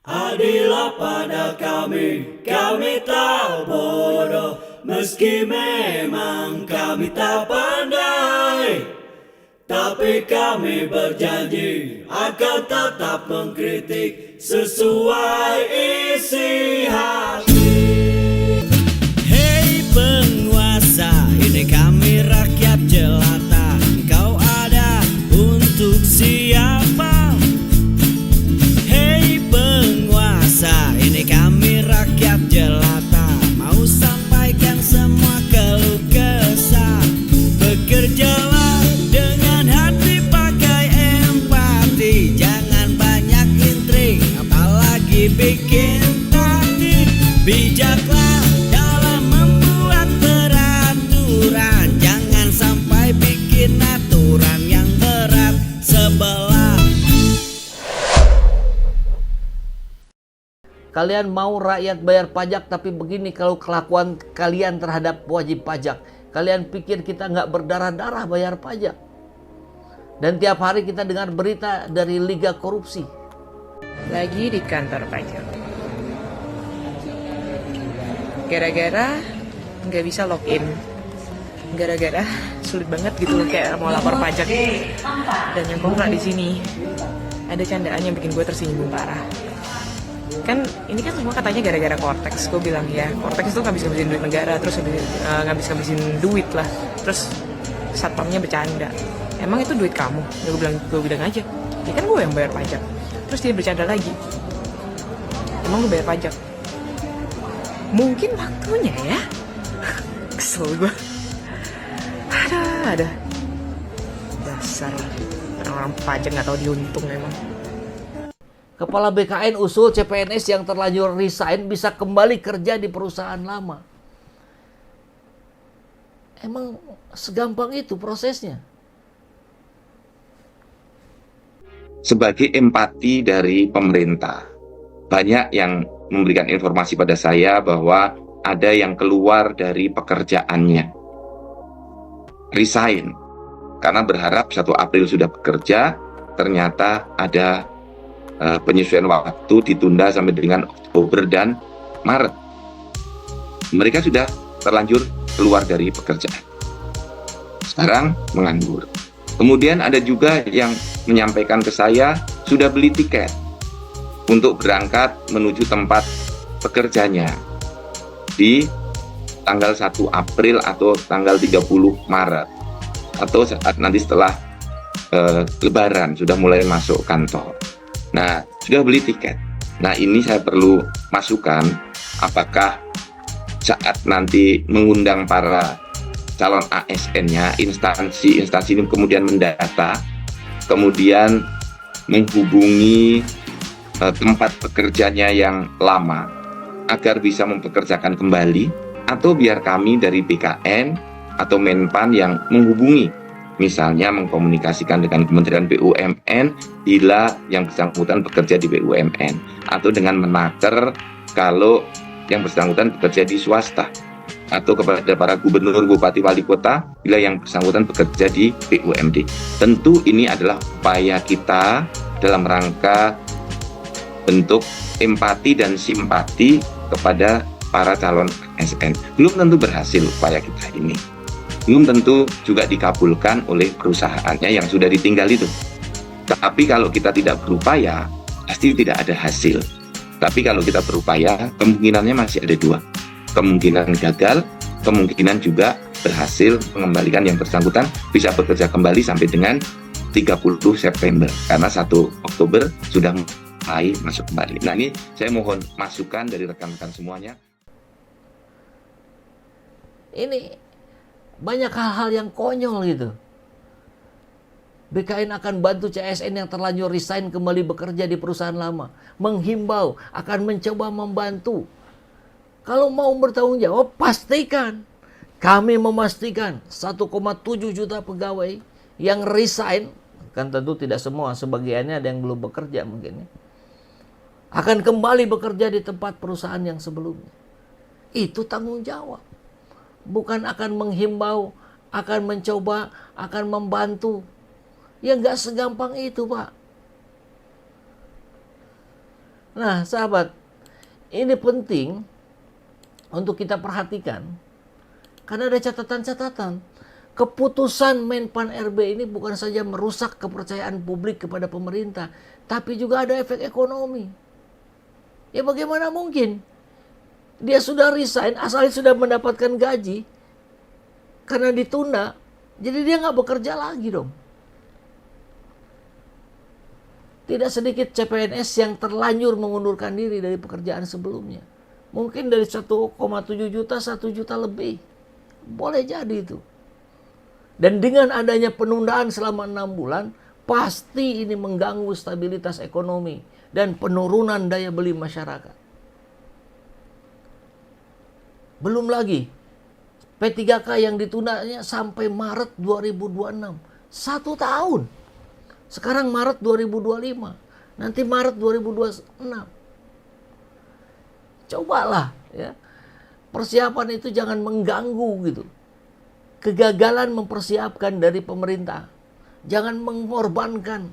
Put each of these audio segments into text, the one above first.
Adillah pada kami tak bodoh, meski memang kami tak pandai. Tapi kami berjanji akan tetap mengkritik sesuai isi hati. Hei penguasa, ini kami rakyat jelata. Engkau ada untuk siapa? Hei penguasa, ini kami rakyat jelata. Mau sampaikan semua keluh kesah. Bekerjalah dengan hati, pakai empati. Jangan banyak intrik, apalagi bikin taktik. Bijaklah dalam membuat peraturan. Jangan sampai bikin aturan yang berat sebelah. Kalian mau rakyat bayar pajak, tapi begini kalau kelakuan kalian terhadap wajib pajak. Kalian pikir kita nggak berdarah-darah bayar pajak? Dan tiap hari kita dengar berita dari Liga Korupsi. Lagi di kantor pajak. Gara-gara nggak bisa login. Gara-gara sulit banget gitu kayak mau lapor pajak. Dan yang konkret di sini ada candaan yang bikin gue tersinggung parah. Kan ini kan semua katanya gara-gara Cortex. Gue bilang ya, Cortex itu ngabis-ngabisin duit negara, terus ngabis-ngabisin duit lah. Terus satpamnya bercanda, emang itu duit kamu? Ya gue bilang aja, ya kan gue yang bayar pajak. Terus dia bercanda lagi, emang lu bayar pajak? Mungkin waktunya ya. Kesel gue. Ada dasar orang-orang pajak nggak tahu diuntung emang. Kepala BKN usul CPNS yang terlanjur resign bisa kembali kerja di perusahaan lama. Emang segampang itu prosesnya? Sebagai empati dari pemerintah, banyak yang memberikan informasi pada saya bahwa ada yang keluar dari pekerjaannya, resign, karena berharap 1 April sudah bekerja, ternyata ada penyesuaian waktu ditunda sampai dengan Oktober dan Maret. Mereka sudah terlanjur keluar dari pekerjaan, sekarang menganggur. Kemudian ada juga yang menyampaikan ke saya sudah beli tiket untuk berangkat menuju tempat pekerjanya di tanggal 1 April atau tanggal 30 Maret atau saat nanti setelah Lebaran sudah mulai masuk kantor. Nah, sudah beli tiket. Nah, ini saya perlu masukan, apakah saat nanti mengundang para calon ASN-nya, instansi ini kemudian mendata, kemudian menghubungi tempat pekerjanya yang lama agar bisa mempekerjakan kembali, atau biar kami dari BKN atau Menpan yang menghubungi, misalnya mengkomunikasikan dengan Kementerian BUMN bila yang bersangkutan bekerja di BUMN, atau dengan Menaker kalau yang bersangkutan bekerja di swasta, atau kepada para gubernur, bupati, wali kota bila yang bersangkutan bekerja di BUMD. Tentu ini adalah upaya kita dalam rangka bentuk empati dan simpati kepada para calon ASN. Belum tentu berhasil upaya kita ini, belum tentu juga dikabulkan oleh perusahaannya yang sudah ditinggal itu. Tapi kalau kita tidak berupaya, pasti tidak ada hasil. Tapi kalau kita berupaya, kemungkinannya masih ada 2. Kemungkinan gagal, kemungkinan juga berhasil mengembalikan yang bersangkutan bisa bekerja kembali sampai dengan 30 September. Karena 1 Oktober sudah mulai masuk kembali. Nah, ini saya mohon masukan dari rekan-rekan semuanya. Ini banyak hal-hal yang konyol gitu. BKN akan bantu CSN yang terlanjur resign kembali bekerja di perusahaan lama. Menghimbau akan mencoba membantu. Kalau mau bertanggung jawab, pastikan. Kami memastikan 1,7 juta pegawai yang resign, kan tentu tidak semua, sebagiannya ada yang belum bekerja mungkin, akan kembali bekerja di tempat perusahaan yang sebelumnya. Itu tanggung jawab. Bukan akan menghimbau, akan mencoba, akan membantu. Ya nggak segampang itu, Pak. Nah, sahabat, ini penting untuk kita perhatikan karena ada catatan-catatan. Keputusan Menpan RB ini bukan saja merusak kepercayaan publik kepada pemerintah, tapi juga ada efek ekonomi. Ya bagaimana mungkin? Dia sudah resign, asalnya sudah mendapatkan gaji, karena ditunda, jadi dia nggak bekerja lagi dong. Tidak sedikit CPNS yang terlanjur mengundurkan diri dari pekerjaan sebelumnya. Mungkin dari 1,7 juta, 1 juta lebih. Boleh jadi itu. Dan dengan adanya penundaan selama 6 bulan, pasti ini mengganggu stabilitas ekonomi dan penurunan daya beli masyarakat. Belum lagi, P3K yang ditundanya sampai Maret 2026. 1 tahun. Sekarang Maret 2025. Nanti Maret 2026. Cobalah ya. Persiapan itu jangan mengganggu gitu. Kegagalan mempersiapkan dari pemerintah. Jangan mengorbankan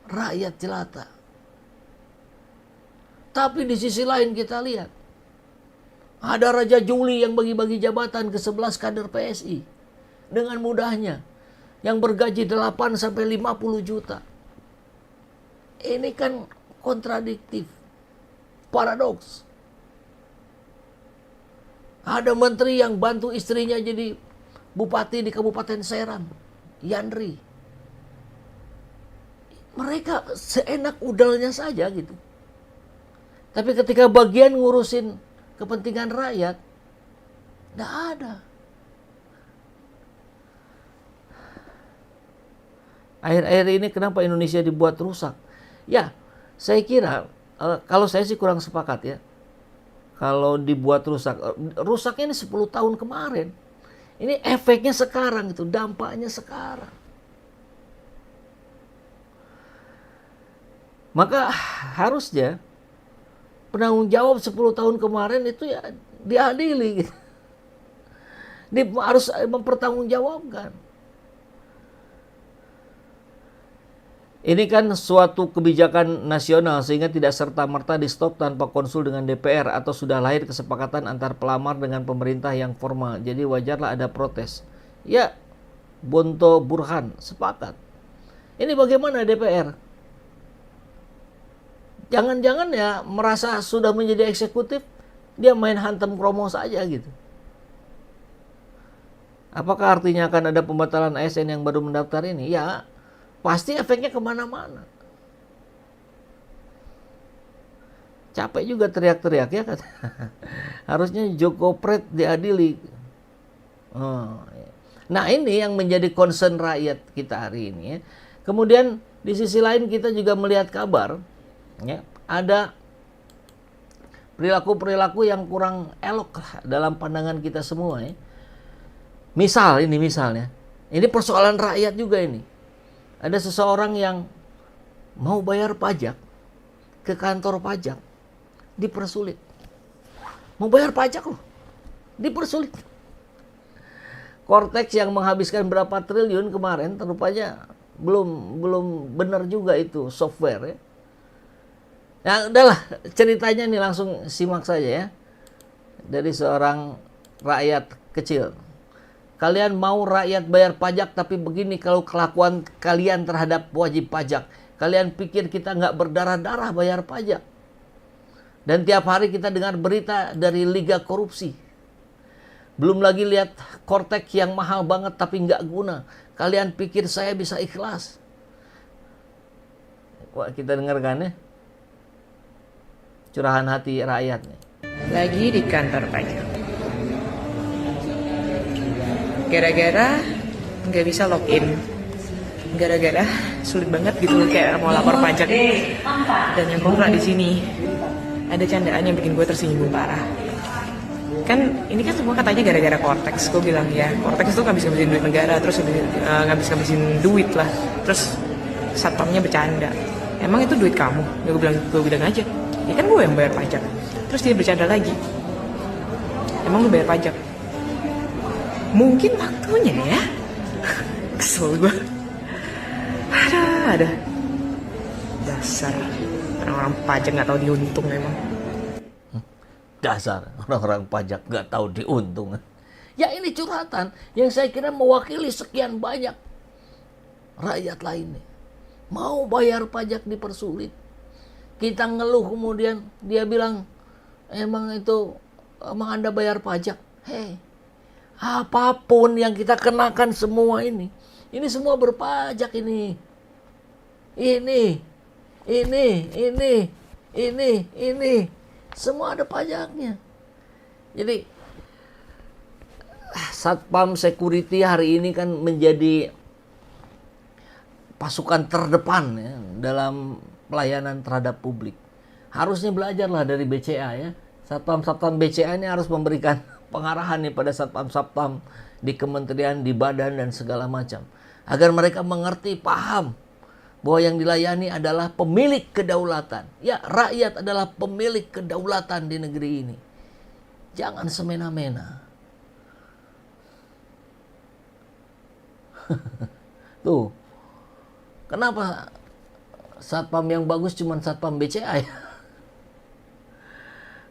rakyat jelata. Tapi di sisi lain kita lihat. Ada Raja Juli yang bagi-bagi jabatan ke 11 kader PSI. Dengan mudahnya. Yang bergaji 8 sampai 50 juta. Ini kan kontradiktif. Paradoks. Ada menteri yang bantu istrinya jadi bupati di Kabupaten Serang, Yandri. Mereka seenak udalnya saja gitu. Tapi ketika bagian ngurusin kepentingan rakyat, tidak ada. Akhir-akhir ini kenapa Indonesia dibuat rusak? Ya, saya kira kalau saya sih kurang sepakat ya. Kalau dibuat rusak, rusaknya ini 10 tahun kemarin. Ini efeknya sekarang itu, dampaknya sekarang. Maka harusnya penanggung jawab 10 tahun kemarin itu ya diadili. Gitu. Dia harus mempertanggungjawabkan. Ini kan suatu kebijakan nasional sehingga tidak serta-merta di stop tanpa konsul dengan DPR atau sudah lahir kesepakatan antar pelamar dengan pemerintah yang formal. Jadi wajarlah ada protes. Ya, Bonto Burhan sepakat. Ini bagaimana DPR? Jangan-jangan ya merasa sudah menjadi eksekutif, dia main hantam kromo saja gitu. Apakah artinya akan ada pembatalan ASN yang baru mendaftar ini? Ya, pasti efeknya kemana-mana. Capek juga teriak-teriak ya kan. Harusnya Joko Pret diadili. Nah ini yang menjadi concern rakyat kita hari ini ya. Kemudian di sisi lain kita juga melihat kabar ya, ada perilaku-perilaku yang kurang elok dalam pandangan kita semua ya. Misalnya, ini persoalan rakyat juga ini. Ada seseorang yang mau bayar pajak ke kantor pajak, dipersulit. Mau bayar pajak loh, dipersulit. Cortex yang menghabiskan berapa triliun kemarin, rupanya belum benar juga itu software ya. Ya udahlah, ceritanya nih langsung simak saja ya. Dari seorang rakyat kecil. Kalian mau rakyat bayar pajak, tapi begini kalau kelakuan kalian terhadap wajib pajak. Kalian pikir kita nggak berdarah-darah bayar pajak. Dan tiap hari kita dengar berita dari Liga Korupsi. Belum lagi lihat Cortex yang mahal banget tapi nggak guna. Kalian pikir saya bisa ikhlas? Wah, kita dengarkan ya. Curahan hati rakyat nih. Lagi di kantor pajak. Gara-gara nggak bisa login, gara-gara sulit banget gitu kayak mau lapor pajak. Dan yang konkret di sini ada candaan yang bikin gue tersinggung parah. Kan ini kan semua katanya gara-gara Cortex. Gue bilang ya, Cortex itu ngabis-ngabisin duit negara, terus ngabis-ngabisin duit lah. Terus satpamnya bercanda. Emang itu duit kamu? Ya gue bilang aja. Ya kan gue yang bayar pajak. Terus dia bercanda lagi. Emang lu bayar pajak? Mungkin waktunya ya. Kesel gue. Ada dasar Orang pajak nggak tahu diuntung emang. Dasar orang-orang pajak nggak tahu diuntung. Ya ini curhatan yang saya kira mewakili sekian banyak rakyat lainnya. Mau bayar pajak dipersulit. Kita ngeluh kemudian dia bilang, emang Anda bayar pajak? Hei, apapun yang kita kenakan semua ini semua berpajak ini. Ini. Semua ada pajaknya. Jadi, Satpam Security hari ini kan menjadi pasukan terdepan ya, dalam pelayanan terhadap publik. Harusnya belajarlah dari BCA ya. Satpam-satpam BCA ini harus memberikan pengarahan nih pada satpam-satpam di kementerian, di badan dan segala macam. Agar mereka mengerti, paham bahwa yang dilayani adalah pemilik kedaulatan. Ya, rakyat adalah pemilik kedaulatan di negeri ini. Jangan semena-mena. Tuh. Kenapa satpam yang bagus cuma satpam BCA ya?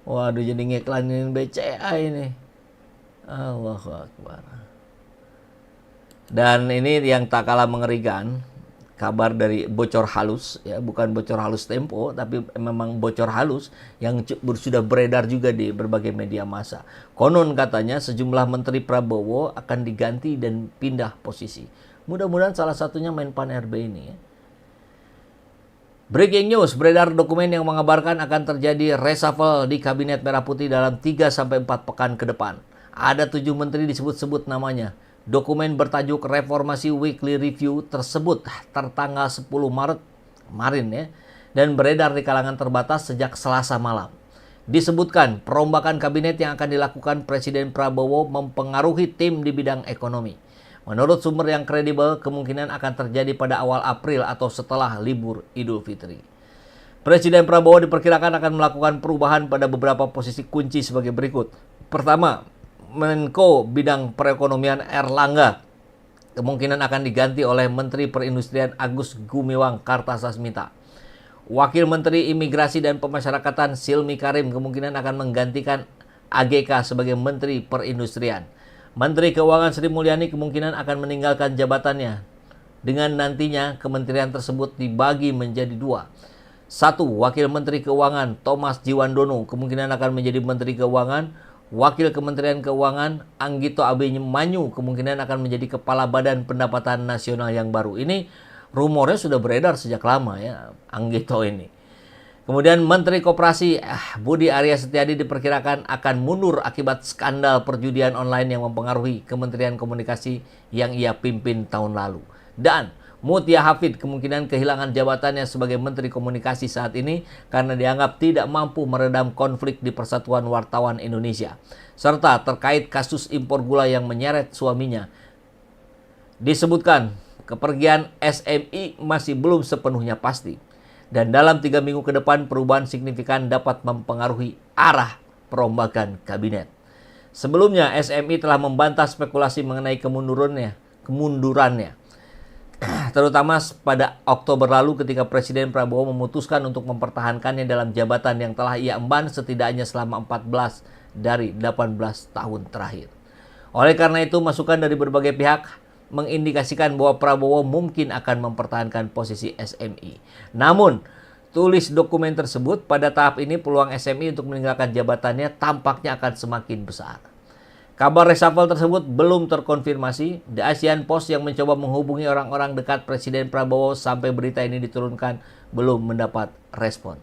Waduh, jadi ngiklanin BCA ini. Allahu Akbar. Dan ini yang tak kalah mengerikan, kabar dari bocor halus, ya bukan bocor halus Tempo, tapi memang bocor halus yang sudah beredar juga di berbagai media massa. Konon katanya sejumlah menteri Prabowo akan diganti dan pindah posisi. Mudah-mudahan salah satunya Menpan RB ini ya. Breaking news, beredar dokumen yang mengabarkan akan terjadi reshuffle di Kabinet Merah Putih dalam 3-4 pekan ke depan. Ada 7 menteri disebut-sebut namanya. Dokumen bertajuk Reformasi Weekly Review tersebut tertanggal 10 Maret kemarin ya, dan beredar di kalangan terbatas sejak Selasa malam. Disebutkan perombakan kabinet yang akan dilakukan Presiden Prabowo mempengaruhi tim di bidang ekonomi. Menurut sumber yang kredibel, kemungkinan akan terjadi pada awal April atau setelah libur Idul Fitri. Presiden Prabowo diperkirakan akan melakukan perubahan pada beberapa posisi kunci sebagai berikut. Pertama, Menko Bidang Perekonomian Erlangga kemungkinan akan diganti oleh Menteri Perindustrian Agus Gumiwang Kartasasmita. Wakil Menteri Imigrasi dan Pemasyarakatan Silmi Karim kemungkinan akan menggantikan AGK sebagai Menteri Perindustrian. Menteri Keuangan Sri Mulyani kemungkinan akan meninggalkan jabatannya dengan nantinya kementerian tersebut dibagi menjadi 2. 1. Wakil Menteri Keuangan Thomas Jiwandono kemungkinan akan menjadi Menteri Keuangan. Wakil Kementerian Keuangan Anggito Abimanyu kemungkinan akan menjadi Kepala Badan Pendapatan Nasional yang baru. Ini rumornya sudah beredar sejak lama ya, Anggito ini. Kemudian Menteri Koperasi Budi Arya Setiadi diperkirakan akan mundur akibat skandal perjudian online yang mempengaruhi Kementerian Komunikasi yang ia pimpin tahun lalu. Dan Mutia Hafid kemungkinan kehilangan jabatannya sebagai Menteri Komunikasi saat ini karena dianggap tidak mampu meredam konflik di Persatuan Wartawan Indonesia. Serta terkait kasus impor gula yang menyeret suaminya. Disebutkan kepergian SMI masih belum sepenuhnya pasti. Dan dalam 3 minggu ke depan perubahan signifikan dapat mempengaruhi arah perombakan kabinet. Sebelumnya SMI telah membantah spekulasi mengenai kemundurannya. Terutama pada Oktober lalu ketika Presiden Prabowo memutuskan untuk mempertahankannya dalam jabatan yang telah ia emban setidaknya selama 14 dari 18 tahun terakhir. Oleh karena itu masukan dari berbagai pihak mengindikasikan bahwa Prabowo mungkin akan mempertahankan posisi SMI. Namun, tulis dokumen tersebut pada tahap ini peluang SMI untuk meninggalkan jabatannya tampaknya akan semakin besar. Kabar reshuffle tersebut belum terkonfirmasi. The Asian Post yang mencoba menghubungi orang-orang dekat Presiden Prabowo sampai berita ini diturunkan belum mendapat respon.